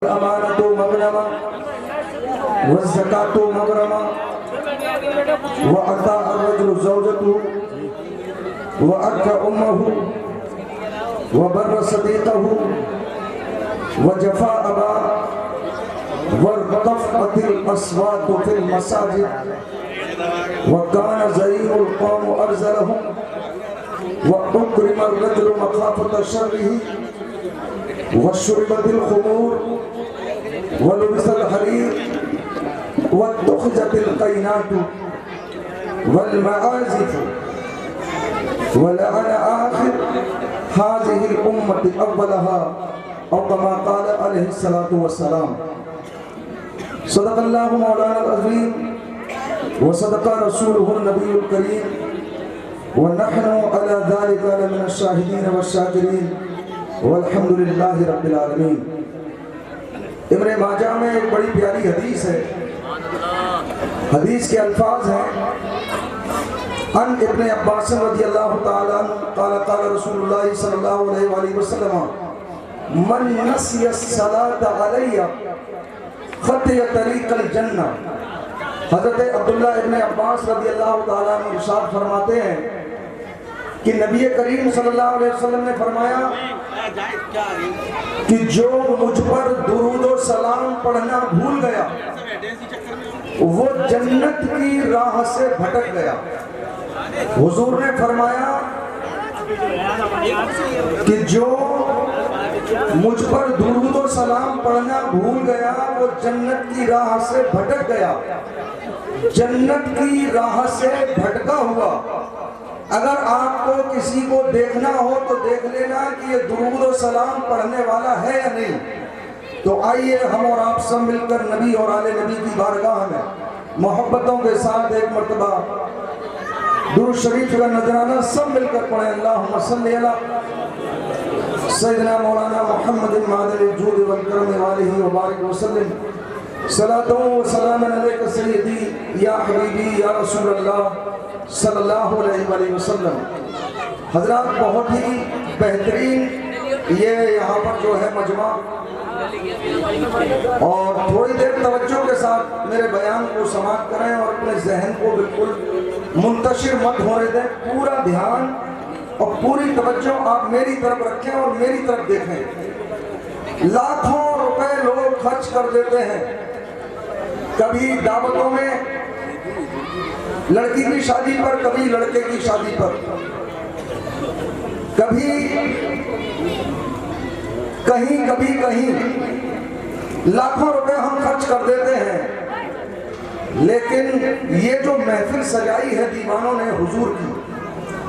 الأمانة مغنما والزكاة مغرما وأطاع الرجل زوجته وأكى أمه وبر صديقه وجفا أباه وارتفعت الأصوات في المساجد وكان زعيم القوم أرذلهم وأكرم الرجل مخافة شره وشربت الخمور ولبس الحرير واتخذت القينات والمعازف ولعن آخر هذه الأمة أولها أو كما قال عليه الصلاة والسلام. صدق الله مولانا العظيم وصدق رسوله النبي الكريم ونحن على ذلك لمن الشاهدين والشاكرين والحمد للہ رب العالمین. ابن ماجہ میں ایک بڑی پیاری حدیث ہے. حدیث کے الفاظ ہیں ان ابن عباس رضی اللہ تعالیٰ عنہ قال قال رسول اللہ صلی اللہ علیہ وآلہ وسلم من نسی الصلاة علی خطی طریق الجنہ. حضرت عبداللہ ابن عباس رضی اللہ تعالیٰ عنہ ارشاد فرماتے ہیں کہ نبی کریم صلی اللہ علیہ وسلم نے فرمایا کہ جو مجھ پر درود و سلام پڑھنا بھول گیا وہ جنت کی راہ سے بھٹک گیا. حضور نے فرمایا کہ جو مجھ پر درود و سلام پڑھنا بھول گیا وہ جنت کی راہ سے بھٹک گیا. جنت کی راہ سے بھٹکا ہوا اگر آپ کو کسی کو دیکھنا ہو تو دیکھ لینا کہ یہ درود و سلام پڑھنے والا ہے یا نہیں. تو آئیے ہم اور آپ سب مل کر نبی اور آل نبی کی بارگاہ میں محبتوں کے ساتھ ایک مرتبہ درود شریف کا نذرانہ سب مل کر پڑھیں. اللہم صلی علی سیدنا مولانا محمد معدن الجود والکرم والہ وبارک وسلم. صلاۃ و سلام علیک سیدی یا حبیبی یا رسول اللہ صلی اللہ علیہ وآلہ وسلم. حضرات بہت ہی بہترین یہ یہاں پر جو ہے مجمع، اور تھوڑی دیر توجہ کے ساتھ میرے بیان کو سماعت کریں اور اپنے ذہن کو بالکل منتشر مت ہونے دیں. پورا دھیان اور پوری توجہ آپ میری طرف رکھیں اور میری طرف دیکھیں. لاکھوں روپے لوگ خرچ کر دیتے ہیں کبھی دعوتوں میں، لڑکی کی شادی پر، کبھی لڑکے کی شادی پر، کبھی کہیں لاکھوں روپے ہم خرچ کر دیتے ہیں. لیکن یہ جو محفل سجائی ہے دیوانوں نے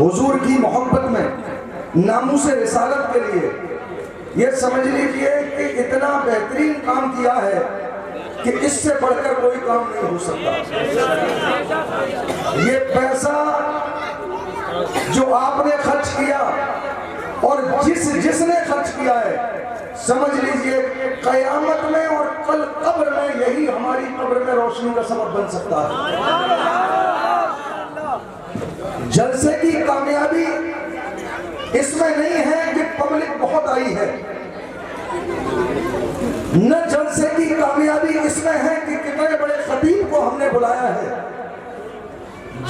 حضور کی محبت میں، ناموس رسالت کے لیے، یہ سمجھ لیجئے کہ اتنا بہترین کام کیا ہے کہ اس سے بڑھ کر کوئی کام نہیں ہو سکتا. یہ پیسہ جو آپ نے خرچ کیا اور جس نے خرچ کیا ہے، سمجھ لیجئے قیامت میں اور کل قبر میں یہی ہماری قبر میں روشنی کا سبب بن سکتا ہے. جلسے کی کامیابی اس میں نہیں ہے کہ پبلک بہت آئی ہے، نہ جلسے کی کامیابی اس میں ہے کہ کتنے بڑے خطیب کو ہم نے بلایا ہے.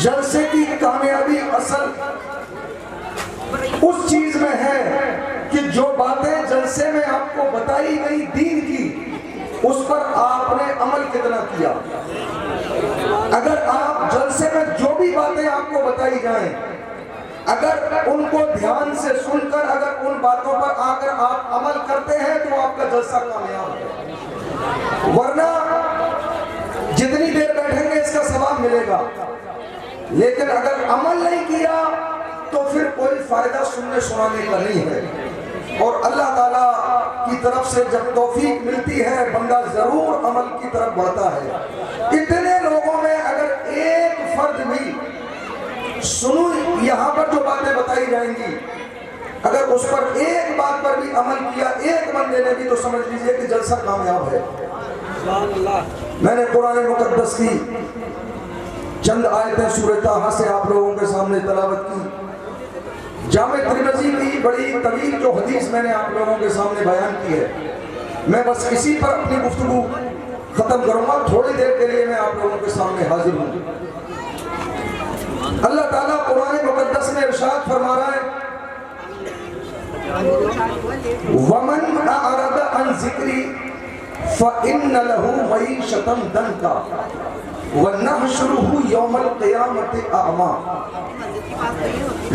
جلسے کی کامیابی اصل اس چیز میں ہے کہ جو باتیں جلسے میں آپ کو بتائی گئی دین کی، اس پر آپ نے عمل کتنا کیا. اگر آپ جلسے میں جو بھی باتیں آپ کو بتائی جائیں، اگر ان کو دھیان سے سن کر اگر ان باتوں پر آ کر آپ عمل کرتے ہیں تو آپ کا جلسہ کامیاب ہے. ورنہ جتنی دیر بیٹھیں گے اس کا ثواب ملے گا، لیکن اگر عمل نہیں کیا تو پھر کوئی فائدہ سننے سنانے کا نہیں ہے. اور اللہ تعالیٰ کی طرف سے جب توفیق ملتی ہے بندہ ضرور عمل کی طرف بڑھتا ہے. اتنے لوگوں میں اگر ایک فرد بھی سنو یہاں پر جو باتیں بتائی جائیں گی، اگر اس پر ایک بات پر بھی عمل کیا ایک بندے نے بھی، تو سمجھ لیجئے کہ جلسہ کامیاب ہے. میں نے قرآن مقدس کی چند آیتیں سورہ طٰہٰ سے آپ لوگوں کے سامنے تلاوت کی. جامع ترمذی کی بڑی طویل جو حدیث میں نے آپ لوگوں کے سامنے بیان کی ہے، میں بس اسی پر اپنی گفتگو ختم کروں گا، تھوڑی دیر کے لیے میں آپ لوگوں کے سامنے حاضر ہوں۔ اللہ تعالیٰ قرآن مقدس میں ارشاد فرما رہا ہے وَمَنْ أَعْرَضَ عَنْ ذِكْرِي فَإِنَّ لَهُ مَعِيشَةً ضَنْكًا وَنَحْشُرُهُ يَوْمَ الْقِيَامَةِ أَعْمَىٰ۔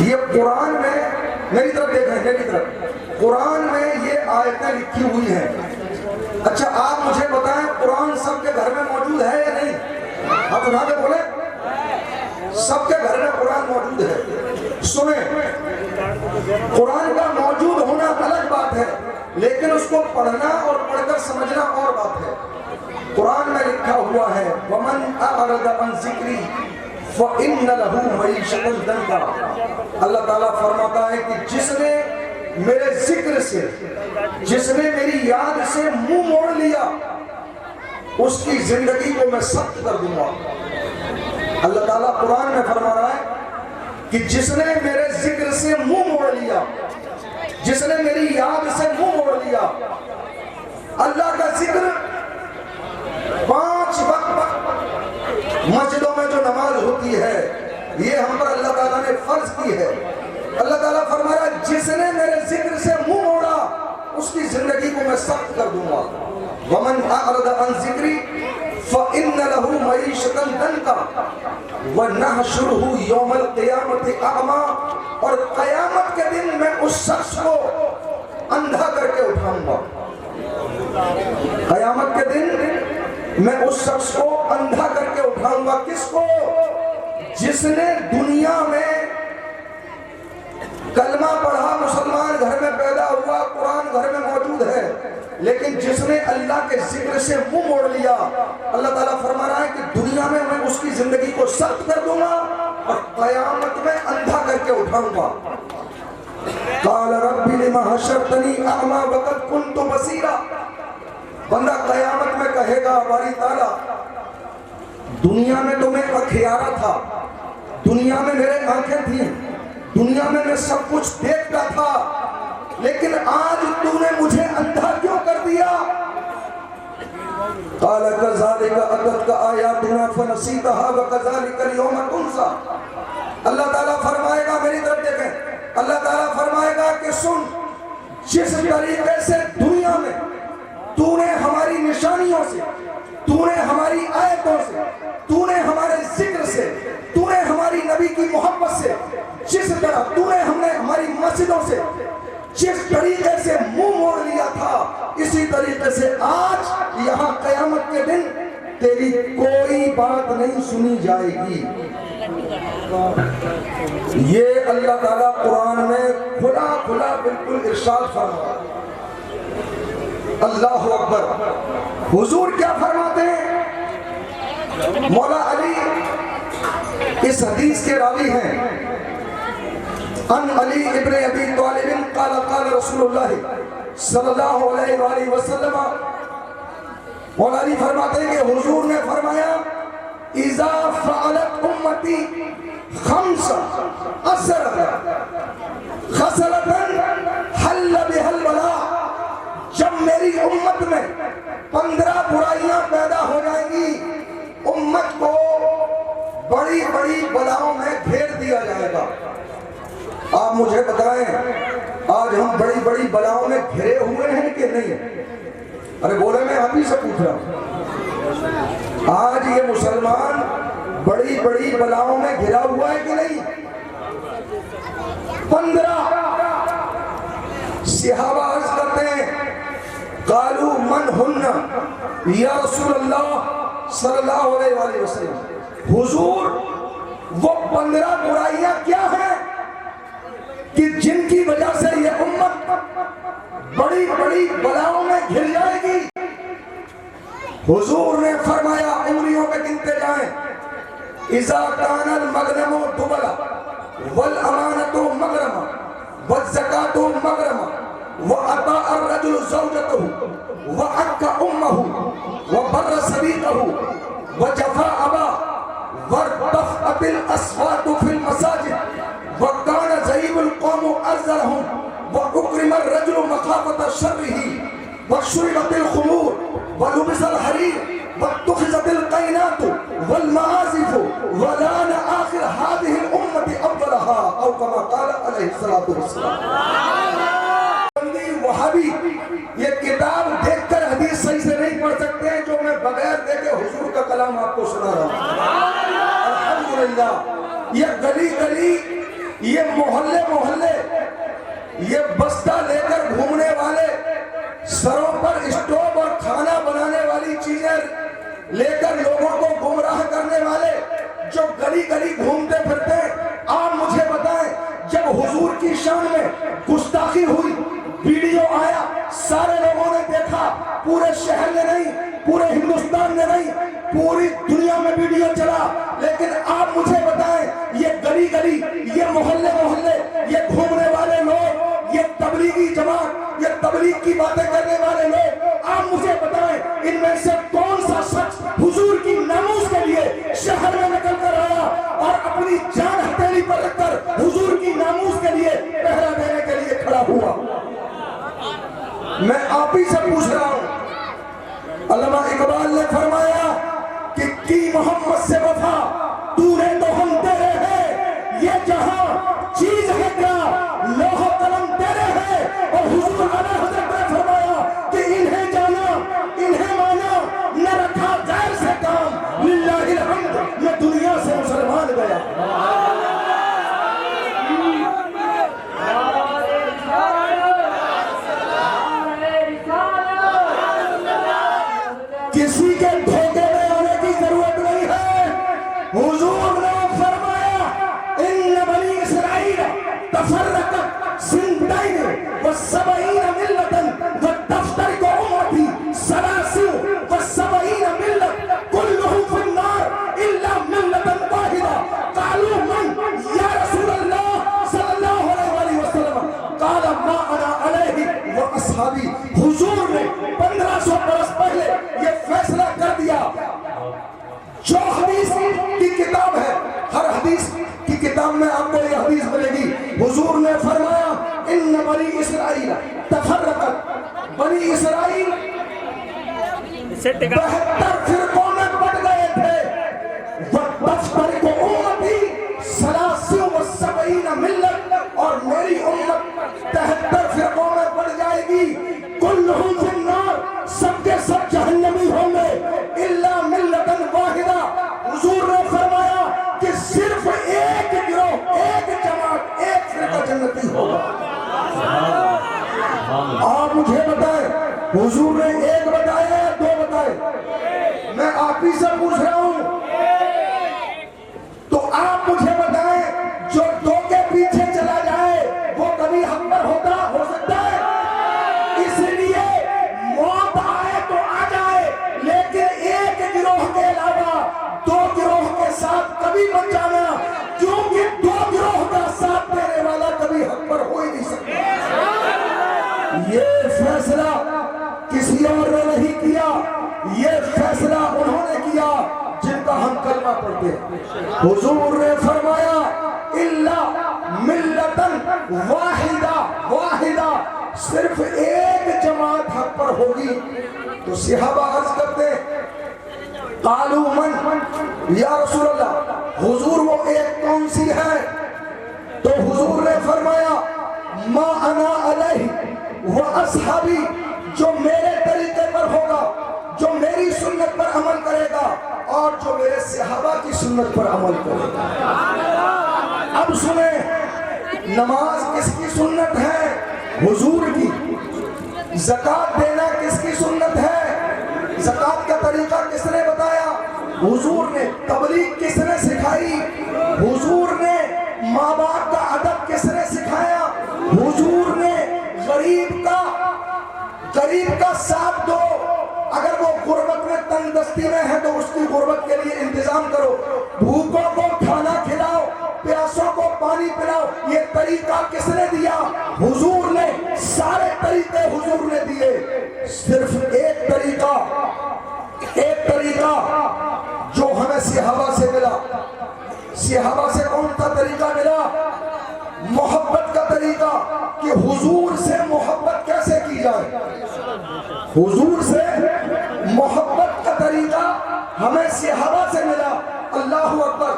یہ قرآن میں، میری طرف دیکھیں، میری طرف قرآن میں یہ آیتیں لکھی ہوئی ہیں۔ اچھا آپ مجھے بتائیں قرآن سب کے گھر میں موجود ہے یا نہیں؟ آپ اٹھا کے بولے سب کے گھر میں قرآن موجود ہے۔ سنیں، قرآن کا موجود ہونا الگ بات ہے، لیکن اس کو پڑھنا اور پڑھ کر سمجھنا اور بات ہے۔ قرآن میں لکھا ہوا ہے وَمَنْ أَعْرَضَ عَنْ ذِكْرِي فَإِنَّ لَهُ مَعِيشَةً ضَنْكًا۔ اللہ تعالیٰ فرماتا ہے کہ جس نے میرے ذکر سے، جس نے میری یاد سے منہ موڑ لیا، اس کی زندگی کو میں سخت کر دوں گا۔ اللہ تعالیٰ قرآن میں فرما رہا ہے کہ جس نے میرے ذکر سے منہ موڑ لیا، جس نے میری یاد سے منہ موڑ لیا۔ اللہ کا ذکر 5 وقت مسجدوں میں جو نماز ہوتی ہے یہ ہم پر اللہ تعالیٰ نے فرض کی ہے۔ اللہ تعالیٰ فرما رہا ہے جس نے میرے ذکر سے منہ موڑا اس کی زندگی کو میں سخت کر دوں گا۔ وَمَنْ أَعْرَضَ عَنْ ذِكْرِي فَإِنَّ لَهُ مَعِيشَةً ضَنْكًا وَنَحْشُرُهُ يَوْمَ الْقِيَامَةِ أَعْمَىٰ، اور قیامت کے دن میں اس شخص کو اندھا کر کے اٹھاؤں گا۔ قیامت کے دن میں اس شخص کو اندھا کر کے اٹھاؤں گا۔ کس کو؟ جس نے دنیا میں کلمہ پڑھا، مسلمان گھر میں پیدا ہوا، قرآن گھر میں موجود ہے، لیکن جس نے اللہ کے ذکر سے منہ موڑ لیا، اللہ تعالیٰ فرما رہا ہے کہ دنیا میں میں اس کی زندگی کو سخت کر دوں گا اور قیامت میں اندھا کر کے اٹھاؤں گا۔ قال رب لم حشرتنی اعمی وقد كنت بصیرا۔ بندہ قیامت میں کہے گا باری تعالیٰ دنیا میں تو میں اکھیارا تھا، دنیا میں میرے آنکھیں تھیں، دنیا میں میں سب کچھ دیکھتا تھا، لیکن آج تو نے مجھے اندھا کیوں کر دیا؟ قال كذلك اتتك آیاتنا فنسیتها وكذلك اليوم تنسى۔ اللہ تعالیٰ فرمائے گا، میری طرف دیکھیں، اللہ تعالیٰ فرمائے گا کہ سن، جس طریقے سے دنیا میں تو نے ہماری نشانیوں سے، تو نے ہماری آیتوں سے، تو نے ہمارے ذکر سے، تو نے ہماری نبی کی محبت سے، جس طرح تو نے ہماری مسجدوں سے جس طریقے سے منہ موڑ لیا تھا، اسی طریقے سے آج یہاں قیامت کے دن تیری کوئی بات نہیں سنی جائے گی۔ یہ اللہ تعالیٰ قرآن میں کھلا کھلا بالکل ارشاد فرما۔ اللہ اکبر۔ حضور کیا فرماتے ہیں؟ مولا علی اس حدیث کے راوی ہیں، ان علی ابن ابی طالب قال قال رسول اللہ صلی اللہ علیہ وآلہ وسلم۔ مولا علی فرماتے ہیں کہ حضور نے فرمایا اذا فعلت امتی خمس عشرۃ خصلۃ حل بها البلاء، جب میری امت میں 15 برائیاں پیدا ہو جائیں گی، امت کو بڑی بڑی بلاؤں میں گھیر دیا جائے گا۔ آپ مجھے بتائیں آج ہم بڑی بڑی بلاؤں میں گھرے ہوئے ہیں کہ نہیں؟ ارے بولے میں آپ ہی سے پوچھ رہا ہوں، آج یہ مسلمان بڑی بڑی بلاؤں میں گھرا ہوا ہے کہ نہیں؟ 15 صحابہ عرض کرتے ہیں قالوا من ہن یا رسول اللہ صلی اللہ علیہ وآلہ وسلم، حضور وہ 15 برائیاں کیا ہیں کہ جن کی وجہ سے یہ امت بڑی بڑی بلاؤں میں گھر جائے گی؟ حضور نے فرمایا انگلیوں پہ گنتے جائیں، اذا کان المغنم دبلا والامانۃ مغرما والزکاۃ مغرما واطاع الرجل زوجته وعق امه وبر صديقه وجفا اباه وارتفعت الاصوات في المساجد وكان زعيم القوم ازلهم واكرم الرجل مخافة شره وشربت الخمور ولبس الحرير واتخذت القينات والمعازف ولان آخر هذه الأمة أفضلها أو كما قال عليه الصلاة والسلام. وہابی یہ کتاب دیکھ کر حدیث صحیح سے نہیں پڑھ سکتے ہیں جو میں بغیر دیکھے حضور کا کلام آپ کو سنا رہا ہوں. الحمدللہ یہ گلی گلی، یہ محلے محلے، یہ بستہ لے کر گھومنے والے، سروں پر اسٹوو اور کھانا بنانے والی چیزیں لے کر لوگوں کو گمراہ کرنے والے جو گلی گلی گھومتے پھرتے ہیں، آپ مجھے بتائیں جب حضور کی شان میں گستاخی ہوئی، ویڈیو آیا، سارے لوگوں نے دیکھا، پورے شہر میں نہیں، پورے ہندوستان میں نہیں، پوری دنیا میں ویڈیو چلا، لیکن آپ مجھے بتائیں یہ گلی گلی، یہ محلے محلے، یہ گھومنے والے لوگ، یہ تبلیغی جماعت، یہ تبلیغ کی باتیں کرنے والے لوگ، آپ مجھے بتائیں ان میں سے کون سا شخص حضور کی ناموس کے لیے شہر میں نکل کر آیا اور اپنی جان ہتھیلی پر رکھ کر حضور کی ناموس کے لیے پہرا دینے کے لیے کھڑا ہوا؟ میں آپ ہی سے پوچھ رہا ہوں. علامہ اقبال نے فرمایا کہ کی محمد سے وفا تو نے تو ہم تیرے ہیں، یہ جہاں چیز ہے کیا لوح و قلم تیرے ہیں. اور حضور اعلیٰ حضرت نے فرمایا کہ انہیں جانا انہیں مانا نہ رکھا غیر سے کام، للہ الحمد میں دنیا سے مسلمان گیا. کسی کے دھوکے میں آنے کی ضرورت نہیں ہے. حضور نے فرمایا ان بنی اسرائیل تفرقت سنتین وسبعین ملتا وتفترق امتی ثلاث وسبعین ملت كلهم في النار الا ملتا واحدة. قالوا من یا رسول اللہ صلی اللہ علیہ وسلم؟ قال ما انا علیہ واصحابی. حضور نے 1500 برس پہلے یہ فیصلہ کر دیا. جو حدیث کی کتاب ہے، ہر حدیث کی کتاب میں آپ کو یہ حدیث ملے گی. حضور نے فرمایا ان بنی اسرائیل تفرقت، بنی اسرائیل 72 فرقوں میں بٹ گئے تھے. وَتَفْتَرِقُ أُمَّتِي 73 ملت، اور میری امت 73 فرقوں میں بڑھ جائے گی. كلهم في النار، سب کے سب جہنمی ہوں گے الا ملتا واحدہ. حضور نے فرمایا کہ صرف ایک گروہ، ایک جماعت، ایک فرقہ جنتی ہوگا. آپ مجھے بتائیں حضور نے ایک بتایا یا دو بتائے؟ میں آپ ہی سے پوچھ رہا ہوں. تو آپ مجھے بتائیں جو دو کے پیچھے چلا جائے وہ کبھی حق پر ہو سکتا ہے؟ اس لیے موت آئے تو آ جائے، لیکن ایک گروہ کے علاوہ دو گروہ کے ساتھ کبھی مت جانا، کیونکہ دو گروہ کا ساتھ دینے والا کبھی حق پر ہو ہی نہیں سکتا. یہ فیصلہ کسی اور نے نہیں کیا، یہ فیصلہ انہوں نے کیا جن کا ہم کلمہ پڑھتے ہیں. حضور نے فرمایا الا ملتا واحدہ، صرف ایک جماعت حق پر ہوگی. تو صحابہ عرض کرتے قالوا من یا رسول اللہ، حضور وہ ایک کون سی ہے؟ تو حضور نے فرمایا ما انا علیہ واصحابی، جو میرے طریقے پر ہوگا، جو میری سنت پر عمل کرے گا اور جو میرے صحابہ کی سنت پر عمل کرے گا. اب سنیں نماز کس کی سنت ہے؟ حضور کی. زکوٰۃ دینا کس کی سنت ہے؟ زکوٰۃ کا طریقہ کس نے بتایا؟ حضور نے. تبلیغ کس نے سکھائی؟ حضور نے. ماں باپ کا ادب کس نے سکھایا؟ حضور نے. غریب کا ساتھ دو، اگر وہ غربت میں تنگ دستی میں ہے تو اس کی غربت کے لیے انتظام کرو. بھوکوں کو کھانا کھلاؤ، پیاسوں کو پانی پلاؤ. یہ طریقہ کس نے دیا؟ حضور نے. سارے طریقے حضور نے دیے، صرف ایک طریقہ جو ہمیں صحابہ سے ملا. صحابہ سے کون سا طریقہ ملا؟ محبت کا طریقہ، کہ حضور سے محبت کیسے کی جائے. حضور سے محبت کا طریقہ ہمیں صحابہ سے ملا. اللہ اکبر.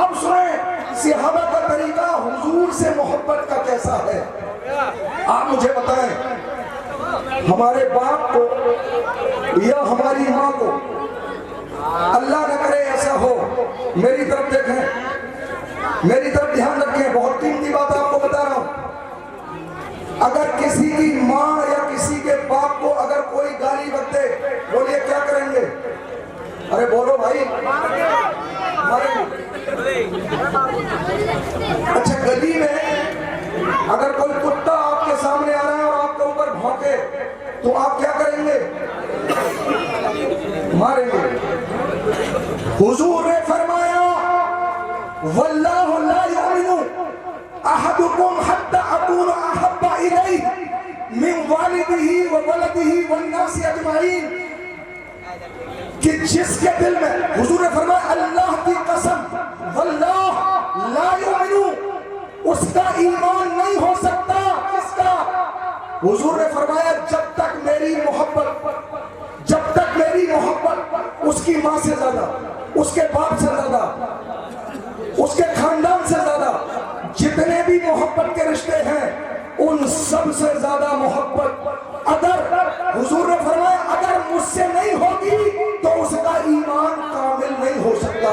اب سنیں صحابہ کا طریقہ حضور سے محبت کا کیسا ہے. آپ مجھے بتائیں ہمارے باپ کو یا ہماری ماں کو، اللہ نہ کرے ایسا ہو، میری طرف دیکھیں، میری طرف دھیان رکھیں، بہت قیمتی بات آپ کو بتا رہا ہوں. اگر کسی کی ماں یا کسی کے باپ کو اگر کوئی گالی بکتے، بولیے کیا کریں گے؟ ارے بولو بھائی. اچھا گلی میں اگر کوئی کتا آپ کے سامنے آ رہا ہے اور آپ کے اوپر بھونکے تو آپ کیا کریں گے؟ ماریں گے. حضور نے فرمایا واللہ لا یؤمن احدکم حتی اکون احب الیہ من والدہ وولدہ والناس اجمعین، کہ جس کے دل میں، حضور نے فرمایا اللہ کی قسم واللہ لا یؤمن، اس کا ایمان نہیں ہو سکتا. کس کا؟ حضور نے فرمایا جب تک میری محبت، جب تک میری محبت اس کی ماں سے زیادہ، اس کے باپ سے زیادہ، اس کے خاندان سے زیادہ، جتنے بھی محبت کے رشتے ہیں ان سب سے زیادہ محبت اگر، حضور نے فرمایا اگر مجھ سے نہیں ہوگی تو اس کا ایمان کامل نہیں ہو سکتا.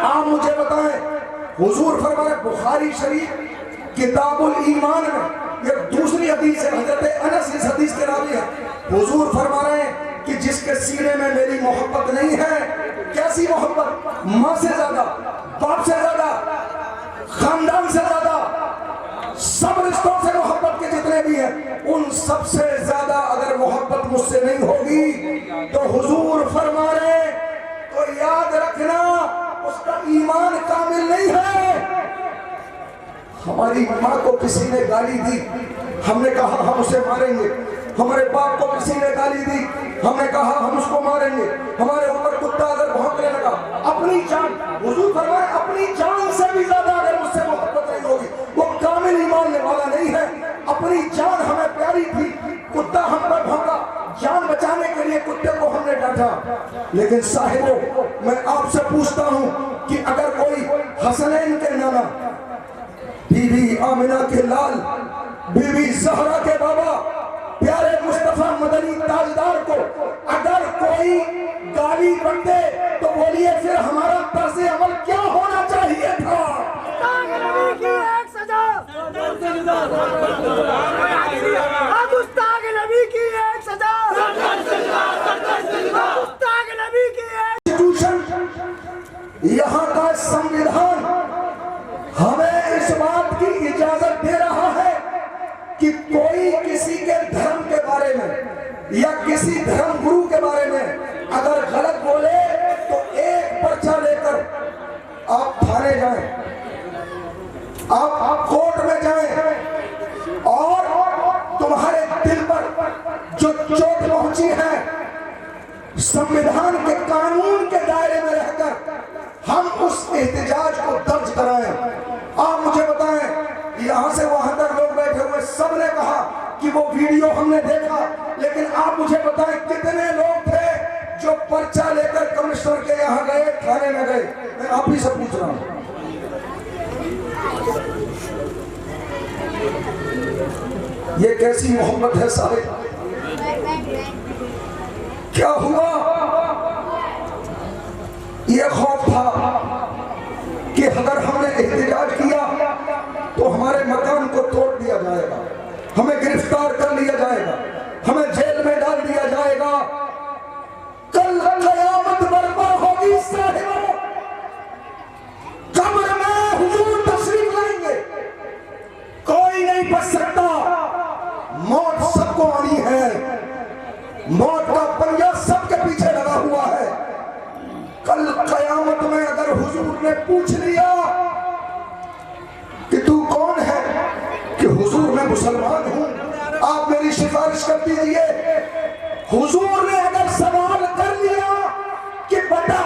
آپ مجھے بتائیں، حضور فرمایا بخاری شریف کتاب الایمان میں یہ دوسری حدیث ہے، حضرت انس اس حدیث کے راوی ہے. حضور فرما رہے ہیں کہ جس کے سینے میں میری محبت نہیں ہے، کیسی محبت؟ ماں سے زیادہ، باپ سے زیادہ، خاندان سے زیادہ، سب رشتوں سے محبت کے جتنے بھی ہیں ان سب سے زیادہ اگر محبت مجھ سے نہیں ہوگی تو حضور فرما رہے ہیں تو یاد رکھنا اس کا ایمان کامل نہیں ہے. ہماری ماں کو کسی نے گالی دی، ہم نے کہا ہم اسے ماریں گے. ہمارے باپ کو کسی نے گالی دی، ہم نے کہا ہم اس کو ماریں گے. ہمارے اوپر کتا اگر بھونکنے لگا، اپنی جان، حضور فرمائے اپنی جان سے بھی زیادہ اگر مجھ سے محبت نہیں ہوگی وہ کامل ایمان والا نہیں ہے. اپنی جان ہمیں پیاری تھی، کتا ہم پر بھونکا، جان بچانے کے لیے کتے کو ہم نے ڈانٹا. لیکن صاحبوں میں آپ سے پوچھتا ہوں کہ اگر کوئی حسنین کے نانا، بی بی آمنہ کے لال، بی بی زہرا کے بابا، پیارے مصطفیٰ مدنی تاجدار کو اگر کوئی گالی بکتے تو بولیے پھر ہمارا طرز عمل کیا ہونا چاہیے تھا؟ نبی کی ایک سزا، مستاق نبی کی ایک سزا، مستاق نبی کی ایک یہاں کا سنویدھان ہمیں اس بات کی اجازت دے رہا ہے کہ کوئی کسی کے دھرم کے بارے میں یا کسی دھرم گرو کے بارے میں اگر غلط بولے تو ایک پرچہ لے کر آپ تھانے جائیں، آپ کورٹ میں جائیں اور تمہارے دل پر جو چوٹ پہنچی ہے سنویدھان کے قانون کے دائرے میں رہ کر ہم اس احتجاج کو درج کرائیں. آپ مجھے بتائیں یہاں سے وہاں تک لوگ بیٹھے ہوئے سب نے کہا کہ وہ ویڈیو ہم نے دیکھا، لیکن آپ مجھے بتائیں کتنے لوگ تھے جو پرچہ لے کر کمشنر کے یہاں گئے، تھانے میں گئے؟ میں آپ ہی سے پوچھ رہا ہوں. یہ کیسی محبت ہے صاحب؟ کیا ہوا؟ یہ خوف تھا کہ اگر ہم نے احتجاج کیا تو ہمارے مکان کو توڑ دیا جائے گا، ہمیں گرفتار کر لیا جائے گا، ہمیں جیل میں ڈال دیا جائے گا. کل قیامت برپا ہوگی صاحبوں، قبر میں حضور تشریف لائیں گے، کوئی نہیں بچ سکتا، موت سب کو آنی ہے، موت کا پنجہ سب کے پیچھے لگا ہوا ہے. کل قیامت میں اگر حضور نے پوچھ لیا کہ تو کون ہے، کہ حضور میں مسلمان ہوں، آپ میری سفارش کر دیجئے. حضور نے اگر سوال کر لیا کہ بتا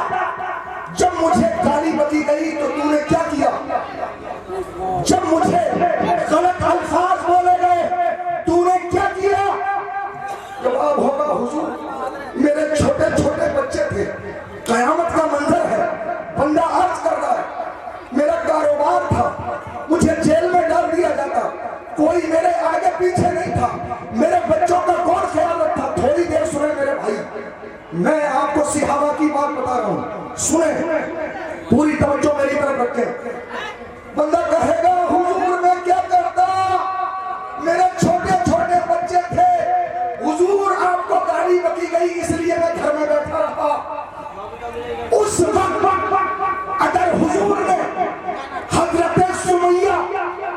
جب مجھے گالی بکی گئی تو تو نے کیا کیا، جب مجھے غلط الفاظ بولے گئے تو نے کیا کیا، جب بھائی، میں آپ کو صحابہ کی بات بتا رہا ہوں، سنیں، پوری توجہ میری طرف رکھیں۔ بندہ کہے گا حضور میں کیا کرتا، میرے چھوٹے چھوٹے بچے تھے، حضور آپ کو گاڑی بکی گئی اس لیے میں گھر میں بیٹھا رہا۔ اس وقت اگر حضور نے حضرت سمیہ،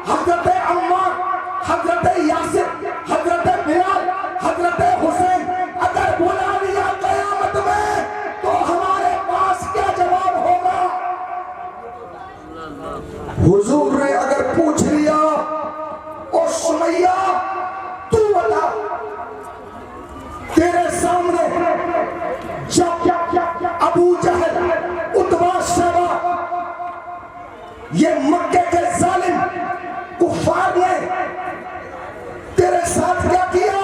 حضرت عمار، حضرت یاسر، حضرت بلال، حضرت حسین اگر بلا لیا قیامت میں تو ہمارے پاس کیا جواب ہوگا؟ حضور نے اگر پوچھ لیا او سمیہ تو بتا، تیرے سامنے جب ابو جہل، عتبہ، شیبہ، یہ مکے کے ظالم کفار نے تیرے ساتھ کیا کیا؟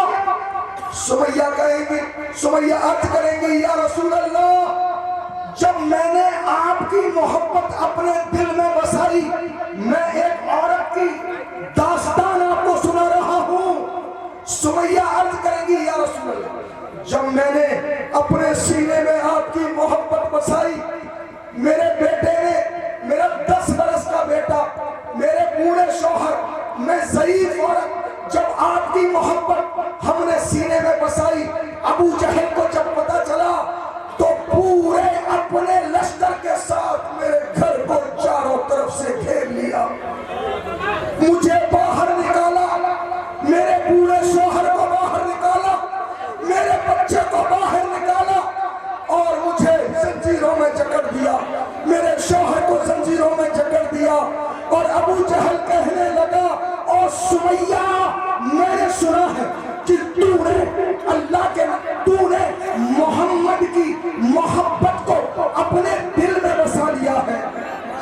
سمیہ کہیں گی، سمیہ عرض کریں گی یا رسول اللہ، جب میں نے آپ کی محبت اپنے دل میں بسائی، میں ایک عورت کی داستان آپ کو سنا رہا ہوں۔ سمیہ عرض کریں گی یا رسول اللہ، جب میں نے اپنے سینے میں آپ کی محبت بسائی، میرے بیٹے نے، میرا 10 برس کا بیٹا، میرے بوڑھے شوہر، میں ضعیف عورت، جب آپ کی محبت ہم نے سینے میں بسائی، ابو جہل کو جب پتا چلا تو پورے اپنے لشکر کے ساتھ میرے گھر کو چاروں طرف سے گھیر لیا، مجھے باہر نکالا، میرے بوڑھے شوہر کو باہر نکالا، میرے بچے کو باہر نکالا اور مجھے زنجیروں میں جکڑ دیا، میرے شوہر کو زنجیروں میں جکڑ دیا۔ اور ابو جہل کہنے لگا اور سمیہ میں نے سنا ہے کہ تو نے اللہ کے، تو نے محمد کی محبت کو اپنے دل میں بسا لیا ہے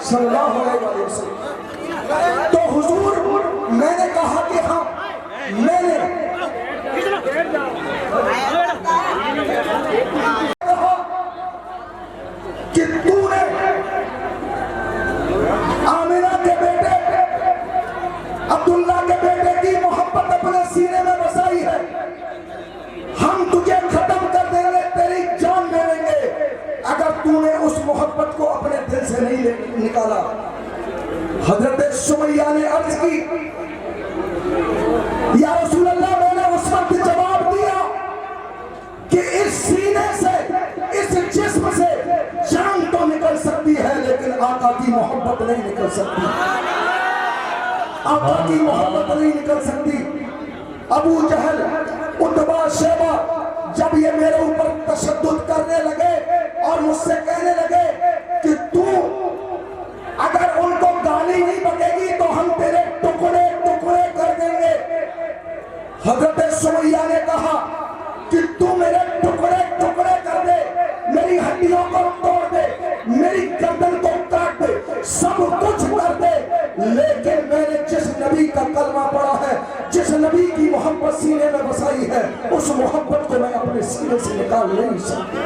صلی اللہ علیہ وسلم۔ تو حضور میں نے کہا کہ ہاں، میں نے کہ تو نے آمنہ کے بیٹے عبداللہ کے بیٹے کی محبت اپنے سینے میں بسائی ہے، ہم تجھے ختم کر دیں گے، تیری جان لے لیں گے اگر تو نے اس محبت کو اپنے دل سے نہیں نکالا۔ حضرت سمیہ نے عرض کی یا رسول اللہ، میں نے اس وقت جواب دیا کہ اس سینے سے، اس جسم سے جان تو نکل سکتی ہے لیکن آقا کی محبت نہیں نکل سکتی، آقا کی محبت نہیں نکل سکتی۔ ابو جہل، عتبہ، شیبہ جب یہ میرے اوپر تشدد کرنے لگے اور مجھ سے کہنے لگے کہ تو اگر ان کو گالی نہیں بکے گی تو ہم تیرے ٹکڑے ٹکڑے کر دیں گے، حضرت سمیہ نے کہا کہ تو میرے ٹکڑے ٹکڑے کر دے، میری ہڈیوں کو توڑ دے، میری گردن کو کاٹ دے، سب کچھ کر دے، لیکن میں نے جس نبی کا کلمہ پڑھا ہے، جس نبی کی محبت سینے میں بسائی ہے، اس محبت کو میں اپنے سینے سے نکال نہیں سکتا۔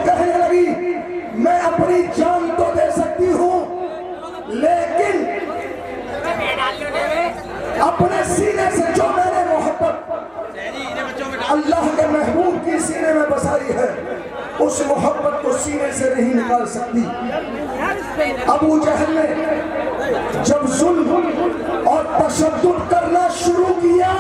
کہنے لگی میں اپنی جان تو دے سکتی ہوں لیکن اپنے سینے سے جو میں نے محبت اللہ کے محبوب کی سینے میں بسائی ہے، اس محبت کو سینے سے نہیں نکال سکتی۔ ابو جہل نے جب ظلم اور تشدد کرنا شروع کیا،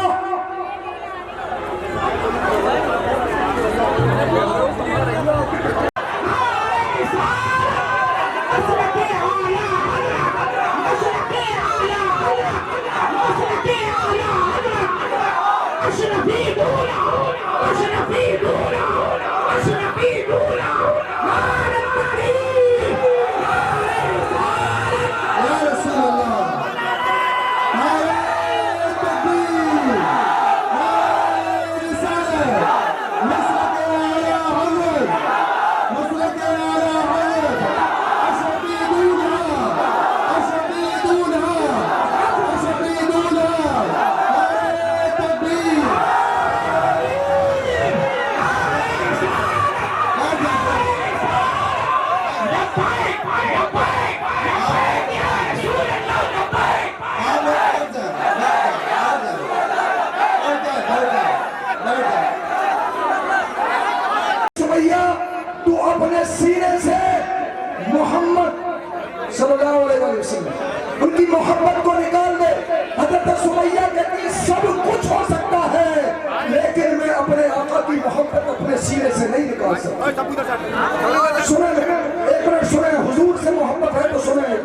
نکال سکتے. سنیں ایک منٹ سنیں, حضور سے محبت ہے تو سنیں,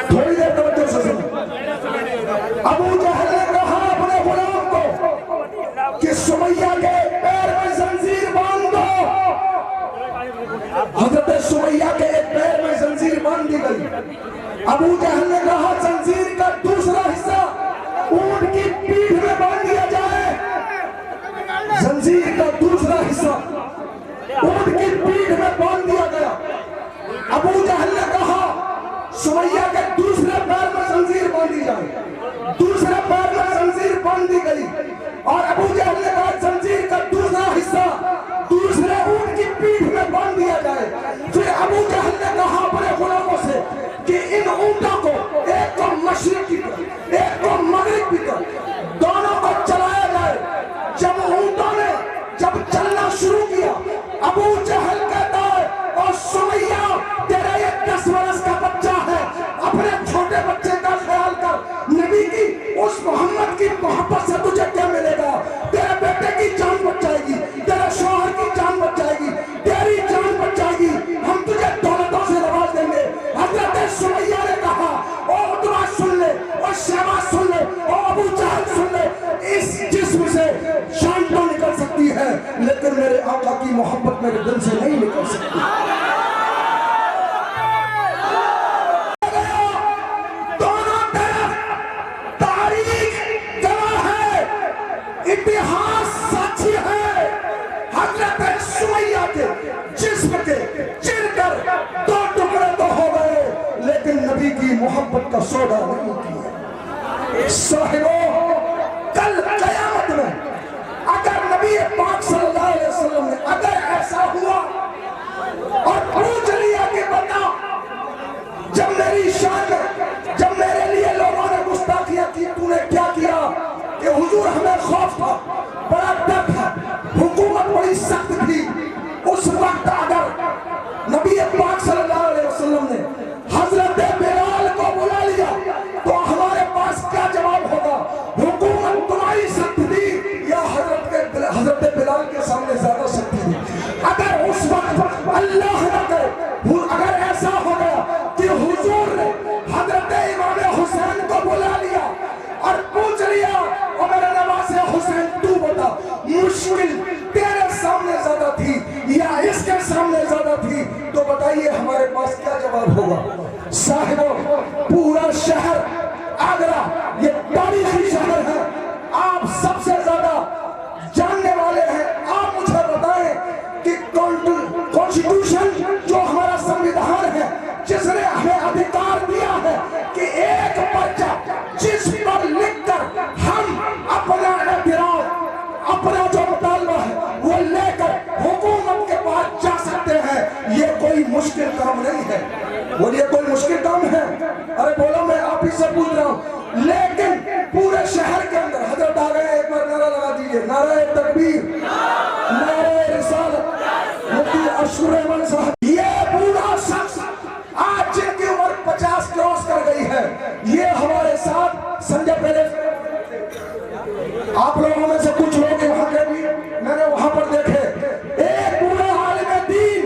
تھوڑی دیر توجہ سے سنیں. ابو جہل نے کہا اپنے غلام کو کہ سمیہ کے پیر میں زنجیر باندھ دو. حضرت سمیہ کے ایک پیر میں زنجیر باندھ دی گئی. ابو جہل نے کہا زنجیر کا دوسرا حصہ اونٹ کی پیٹھ میں باندھ دیا جائے. زنجیر کا دوسرا حصہ اونٹ کی پیٹھ میں باندھ دیا گیا. ابو جہل نے کہا سمیہ کے دوسرے پیر میں زنجیر باندھی جائے. دوسرے پیر میں زنجیر باندھ دی گئی اور ابو جہل نے کہا زنجیر کا دوسرا حصہ دوسرے اونٹ کی پیٹھ میں باندھ دیا جائے. پھر ابو جہل نے کہا اپنے غلاموں سے کہ ان اونٹوں کو ایک کو مشرق کی طرف ایک کو مغرب کی طرف دونوں کو چلایا جائے. جب اونٹوں نے جب چلنا شروع کیا, ابو جہل کہتا ہے اور سمیہ تیرا یہ 10 برس کا بچہ ہے, اپنے چھوٹے بچے کا خیال کر. نبی کی اس محمد کی محبت سے تجھے کیا ملے گا؟ تیرے بیٹے کی جان بچ جائے گی, تیرے شوہر کی جان بچ جائے گی, تیری جان بچ جائے گی, ہم تجھے دولتوں سے نواز دیں گے. حضرت سمیہ نے کہا او عتبہ سن لے, اور شیبہ سن لے, اور ابو جہل سن لے, اس جسم سے جان تو نکل سکتی ہے لیکن میرے آقا کی محبت میرے دل سے نہیں نکل سکتی. دونوں طرف تاریخ گواہ ہے, اتہاس ساتھی ہے. حضرت سمیہ کے جسم کے چر کر 2 ٹکڑے تو ہو گئے لیکن نبی کی محبت کا سودا نہیں کیا. صاحبوں, کل قیامت میں اگر نبی پاک صلی اللہ علیہ وسلم نے اگر ایسا ہوا اور پوچھ لیا کہ بتا جب میری شان میں جب میرے لیے لوگوں نے گستاخیاں کی تو نے کیا کیا, کہ حضور ہمیں خوف تھا, بڑا ڈر تھا, حکومت بڑی سخت تھی. اس وقت اگر نبی پاک صلی اللہ علیہ وسلم نے حضرت بلال کو بلا لیا تو ہمارے پاس کیا جواب ہوگا؟ حکومت تمہاری سخت تھی یا حضرت بلال کے سامنے زیادہ سخت تھی؟ اگر اس وقت اللہ نہ کرے اگر ایسا ہو گیا کہ حضور نے حضرت امام حسین کو بلا لیا اور پوچھ لیا اور میرے نواز حسین تو بتا مشکل تیرے سامنے زیادہ تھی یا اس کے سامنے زیادہ تھی, تو بتائیے ہمارے پاس کیا جواب ہوگا؟ صاحبوں, پورا شہر آگرہ یہ تاریخی شہر ہے, آپ سب سے زیادہ جاننے والے ہیں. آپ مجھے بتائیں کہ کانسٹیٹیوشن جو ہمارا سنویدھان ہے جس نے ہمیں ادھیکار دیا ہے کہ ایک پرچہ جس پر لکھ کر ہم اپنا اعتراض اپنا جو مطالبہ ہے وہ لے کر حکومت کے پاس جا سکتے ہیں, یہ کوئی مشکل کام نہیں ہے. بولیے کوئی مشکل کام ہے؟ ارے بولو, میں آپ ہی سے پوچھ رہا ہوں. لیکن پورے شہر کے اندر حضرت آ گئے, ایک بار نعرہ لگا دیجئے, نعرہ تکبیر, نعرہ رسالت, مفتی اشور احمد صاحب. یہ بوڑھا شخص آج جن کی عمر 50 کراس کر گئی ہے, یہ ہمارے ساتھ سنجے پہلے آپ لوگوں میں سے کچھ لوگ یہاں کے بھی میں نے وہاں پر دیکھے, ایک بوڑھا عالم دین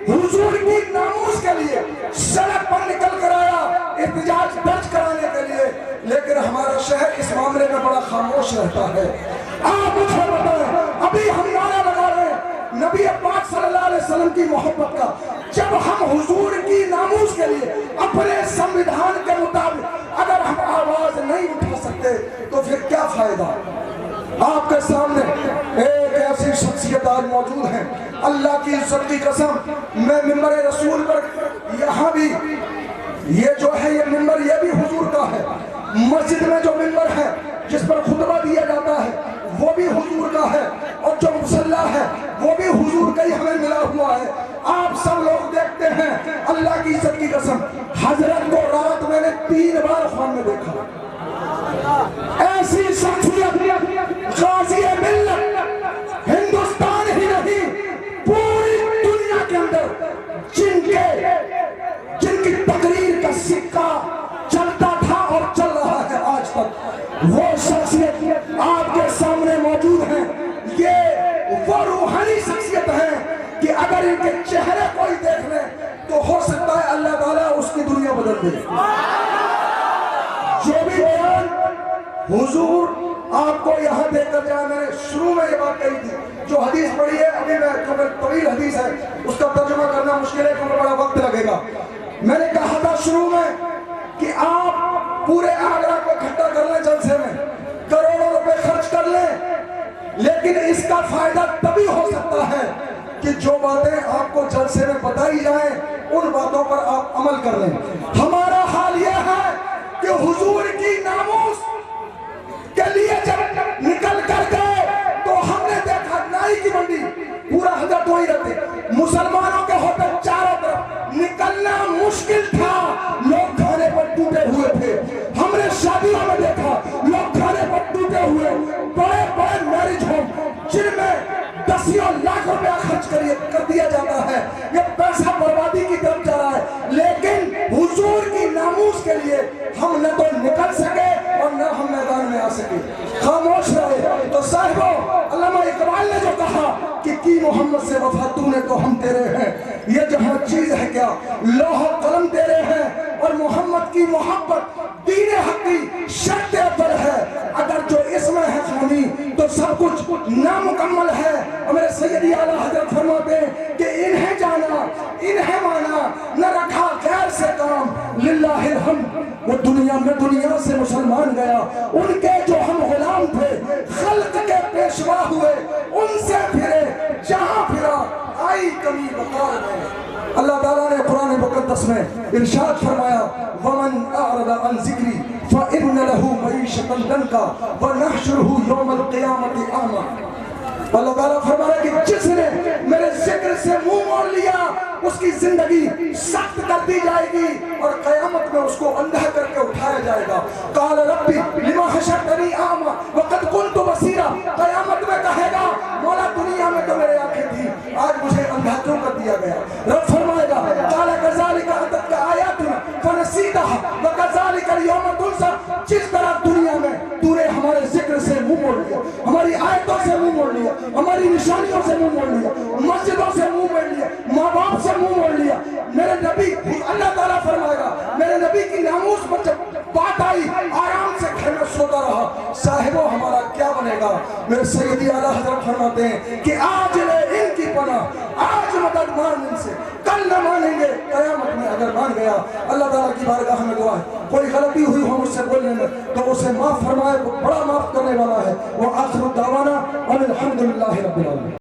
حضور کی ناموس کے لیے سڑک پر نکل کر آیا احتجاج درج کرانے کے لیے, لیکن ہمارا شہر اس معاملے میں بڑا خاموش رہتا ہے. آپ مجھے بتائیں, ابھی ہم نعرہ لگا رہے ہیں نبی پاک صلی اللہ علیہ وسلم کی محبت کا, جب ہم حضور کی ناموس کے لیے اپنے سنویدھان کے مطابق اگر ہم آواز نہیں اٹھا سکتے تو پھر کیا فائدہ؟ آپ کے سامنے ایک ایسی شخصیت آج موجود ہے, اللہ کی عزت کی قسم, میں ممبر رسول پر یہاں بھی یہ جو ہے یہ ممبر یہ بھی حضور کا ہے, مسجد میں جو ممبر ہے جس پر خطبہ دیا جاتا ہے وہ بھی حضور کا ہے, اور جو مصلی ہے وہ بھی حضور کا ہی ہمیں ملا ہوا ہے. آپ سب لوگ دیکھتے ہیں, اللہ کی عزت کی قسم, حضرت کو رات میں نے 3 بار خواب میں دیکھا. ایسی شخصیت غازی ملت ہندوستان ہی نہیں پوری دنیا کے اندر جن کی تقریر کا سکہ چلتا تھا اور چل رہا ہے آج تک, وہ شخصیت آپ کے سامنے موجود ہیں. یہ وہ روحانی شخصیت ہے تھے. جو بھی بیان حضور آپ کو یہاں دے کر جائے، میں نے شروع میں یہ بات کہی تھی، جو حدیث پڑھی ہے ابھی میں کیونکہ طویل حدیث ہے اس کا ترجمہ کرنا مشکل ہے کیونکہ بڑا وقت لگے گا. میں نے کہا تھا شروع میں کہ آپ پورے آگرہ کو اکٹھا کر لیں، جلسے میں کروڑوں روپے خرچ کر لیں، لیکن اس کا فائدہ تبھی ہو سکتا ہے کہ جو باتیں آپ کو جلسے میں بتائی جائیں ان باتوں پر آپ عمل کر لیں. ہمارا حال یہ ہے کہ حضور کی ناموس کے لیے جب نکل کر گئے تو ہم نے دیکھا نائی کی منڈی پورا حضرت وہی رہتے، مسلمانوں کے ہوتے چاروں طرف نکلنا مشکل تھا، لوگ کھانے پر ٹوٹے ہوئے تھے. ہم نے شادیوں میں دیکھا لوگ کھانے پر ٹوٹے ہوئے، بڑے بڑے میرج ہوم جن میں دسیوں لاکھ روپیہ خرچ کر دیا جاتا ہے، یہ پیسہ بربادی کی طرف جا رہا ہے. لیکن حضور کی ناموس کے لیے ہم نہ تو نکل سکے اور نہ ہم میدان میں آ سکے، خاموش رہے. تو صاحبوں، علامہ اقبال نے جو کہا کہ کی محمد سے وفا تو نے تو ہم تیرے ہیں، یہ جہاں چیز ہے کیا لوح و قلم تیرے ہیں، اور محمد کی محبت دین حق کی شرط اول ہے. اگر جو اس میں ہے خامی تو سب کچھ نامکمل ہے. اور میرے سیدی اعلیٰ حضرت فرماتے ہیں کہ انہیں جانا انہیں مانا نہ رکھا غیر سے کام، للہ الحمد وہ دنیا میں دنیا سے مسلمان گیا. ان کے جو ہم غلام تھے خلق کے پیشوا ہوئے، ان سے پھرے جہاں پھرا آئی کمی وقار میں. اللہ تعالیٰ نے قرآن مقدس میں ارشاد فرمایا وَمَنْ أَعْرَضَ عَنْ ذِكْرِي فَإِنَّ لَهُ مَعِيشَةً ضَنْكًا وَنَحْشُرُهُ يَوْمَ الْقِيَامَةِ أَعْمَى. اللہ تعالیٰ فرما رہا ہے کہ جس نے میرے ذکر سے منہ موڑ لیا اس کی زندگی سخت کر دی جائے گی اور قیامت میں اس کو اندھا کر کے اٹھایا جائے گا. قال ربی لما حشرتنی اعمی وقد كنت بصیرا. قیامت میں کہے گا مولا دنیا میں تو میرے آنکھیں تھی، آج مجھے اندھا کیوں کر دیا گیا. رب فرمائے گا قال كذلك اتتك آیاتنا فنسیتها وكذلك اليوم تنسى. جس طرح دنیا میں تو نے ہمارے ذکر سے منہ موڑ لیا، ہماری آیتوں سے منہ موڑ لیا، ہماری نشانیوں سے منہ موڑ لیا، مسجدوں سے منہ موڑ لیا، ماں باپ سے منہ موڑ لیا. میرے نبی اللہ تعالیٰ فرمائے گا میرے نبی کی ناموس پر جب بات آئی آرام سے گھر میں سوتا رہا. صاحبوں ہمارا کیا بنے گا؟ میرے سیدی اعلیٰ حضرت فرماتے ہیں کہ آج لے ان کی پناہ، آج مدد مان ان سے، کل نہ مانیں گے قیامت میں اگر مان گیا. اللہ تعالیٰ کی بارگاہ میں دعا ہے کوئی غلطی ہوئی ہو مجھ سے بولنے میں تو اسے معاف فرمائے، بڑا معاف کرنے والا ہے. وہ آخر دعوانا الحمدللہ رب العالمین.